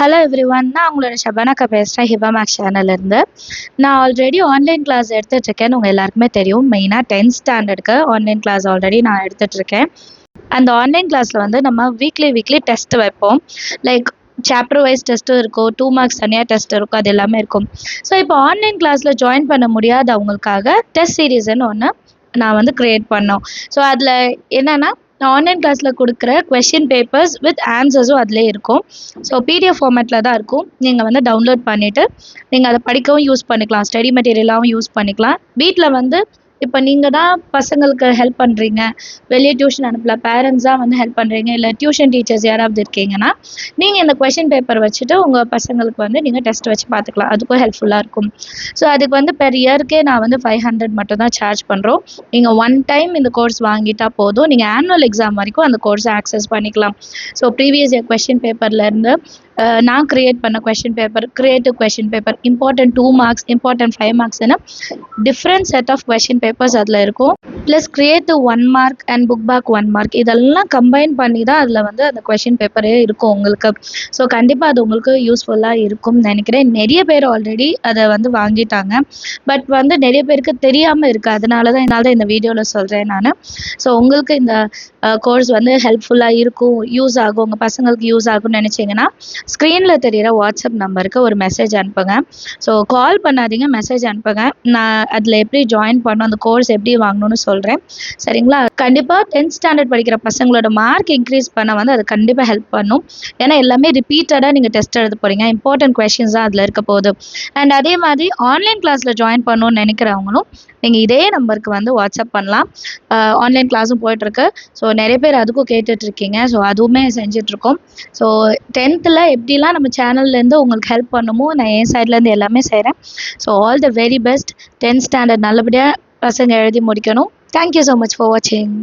Hello everyone, நான் உங்களோட ஷபானாக்கா பேசுகிறேன் ஹிபா மேக்ஸ் சேனல்லேருந்து. நான் ஆல்ரெடி ஆன்லைன் கிளாஸ் எடுத்துகிட்ருக்கேன்னு உங்கள் எல்லாருக்குமே தெரியும். மெயினாக 10th ஸ்டாண்டர்டுக்கு ஆன்லைன் கிளாஸ் ஆல்ரெடி நான் எடுத்துகிட்ருக்கேன். அந்த ஆன்லைன் கிளாஸில் வந்து நம்ம வீக்லி டெஸ்ட் வைப்போம். லைக் சாப்டர் வைஸ் டெஸ்ட்டும் இருக்கும், 2 மார்க்ஸ் தனியாக டெஸ்ட் இருக்கும், அது எல்லாமே இருக்கும். ஸோ இப்போ ஆன்லைன் கிளாஸில் ஜாயின் பண்ண முடியாதவங்களுக்காக டெஸ்ட் சீரீஸ்ன்னு ஒன்று நான் வந்து க்ரியேட் பண்ணோம். ஸோ அதில் என்னென்னா, ஆன்லைன் கிளாஸில் கொடுக்குற கொஷின் பேப்பர்ஸ் வித் ஆன்சர்ஸும் அதிலே இருக்கும். ஸோ பிடிஎஃப் ஃபார்மேட்டில் தான் இருக்கும். நீங்கள் வந்து டவுன்லோட் பண்ணிவிட்டு நீங்கள் அதை படிக்கவும் யூஸ் பண்ணிக்கலாம், ஸ்டடி மெட்டீரியலாகவும் யூஸ் பண்ணிக்கலாம். வீட்டில் வந்து இப்போ நீங்கள் தான் பசங்களுக்கு ஹெல்ப் பண்ணுறீங்க, வெளியே டியூஷன் அனுப்பல, பேரண்ட்ஸாக வந்து ஹெல்ப் பண்ணுறீங்க, இல்லை டியூஷன் டீச்சர்ஸ் யாராவது இருக்கீங்கன்னா நீங்கள் இந்த கொஷின் பேப்பர் வச்சுட்டு உங்கள் பசங்களுக்கு வந்து நீங்கள் டெஸ்ட் வச்சு பார்த்துக்கலாம். அதுக்கும் ஹெல்ப்ஃபுல்லாக இருக்கும். ஸோ அதுக்கு வந்து பெர் இயர்க்கே நான் வந்து 500 மட்டும் தான் சார்ஜ் பண்ணுறோம். நீங்கள் ஒன் டைம் இந்த கோர்ஸ் வாங்கிட்டா போதும், நீங்கள் ஆனுவல் எக்ஸாம் வரைக்கும் அந்த கோர்ஸை ஆக்சஸ் பண்ணிக்கலாம். ஸோ ப்ரீவியஸ் இயர் கொஷின் பேப்பர்லேருந்து நான் க்ரியேட் பண்ண question paper, creative question paper, important 2 marks, important 5 மார்க்ஸ்னு different set of question papers அதில் இருக்கும். Plus creative 1 mark and book back 1 mark, இதெல்லாம் கம்பைன் பண்ணி தான் அதில் வந்து அந்த கொஷின் பேப்பரே இருக்கும் உங்களுக்கு. ஸோ கண்டிப்பாக அது உங்களுக்கு யூஸ்ஃபுல்லாக இருக்கும்னு நினைக்கிறேன். நிறைய பேர் ஆல்ரெடி அதை வந்து வாங்கிட்டாங்க. பட் வந்து நிறைய பேருக்கு தெரியாமல் இருக்குது. அதனால தான் இந்த வீடியோவில் சொல்கிறேன் நான். ஸோ உங்களுக்கு இந்த கோர்ஸ் வந்து ஹெல்ப்ஃபுல்லாக இருக்கும், யூஸ் ஆகும், உங்கள் பசங்களுக்கு யூஸ் ஆகும்னு நினச்சிங்கன்னா ஸ்க்ரீனில் தெரிகிற வாட்ஸ்அப் நம்பருக்கு ஒரு மெசேஜ் அனுப்புங்க. ஸோ கால் பண்ணாதீங்க, மெசேஜ் அனுப்புங்க. நான் அதில் எப்படி ஜாயின் பண்ணணும், அந்த கோர்ஸ் எப்படி வாங்கணும்னு சொல்கிறேன், சரிங்களா? கண்டிப்பாக 10th ஸ்டாண்டர்ட் படிக்கிற பசங்களோட மார்க் இன்க்ரீஸ் பண்ண வந்து அது கண்டிப்பாக ஹெல்ப் பண்ணும். ஏன்னா எல்லாமே ரிப்பீட்டடாக நீங்கள் டெஸ்ட் எழுத போகிறீங்க, இம்பார்ட்டன்ட் கொஷின்ஸ் தான் அதில் இருக்க போகுது. அண்ட் அதே மாதிரி ஆன்லைன் கிளாஸில் ஜாயின் பண்ணணும்னு நினைக்கிறவங்களும் நீங்கள் இதே நம்பருக்கு வந்து வாட்ஸ்அப் பண்ணலாம். ஆன்லைன் கிளாஸும் போயிட்டுருக்கு. ஸோ நிறைய பேர் அதுக்கும் கேட்டுட்ருக்கீங்க. ஸோ அதுவுமே செஞ்சிட்ருக்கோம். ஸோ 10th எப்படிலாம் நம்ம சேனல்லேருந்து உங்களுக்கு ஹெல்ப் பண்ணுமோ நான் என் சைட்லேருந்து எல்லாமே செய்கிறேன். So all the very best. 10th standard நல்லபடியாக பசங்க எழுதி முடிக்கணும். தேங்க்யூ ஸோ மச் ஃபார் வாட்சிங்.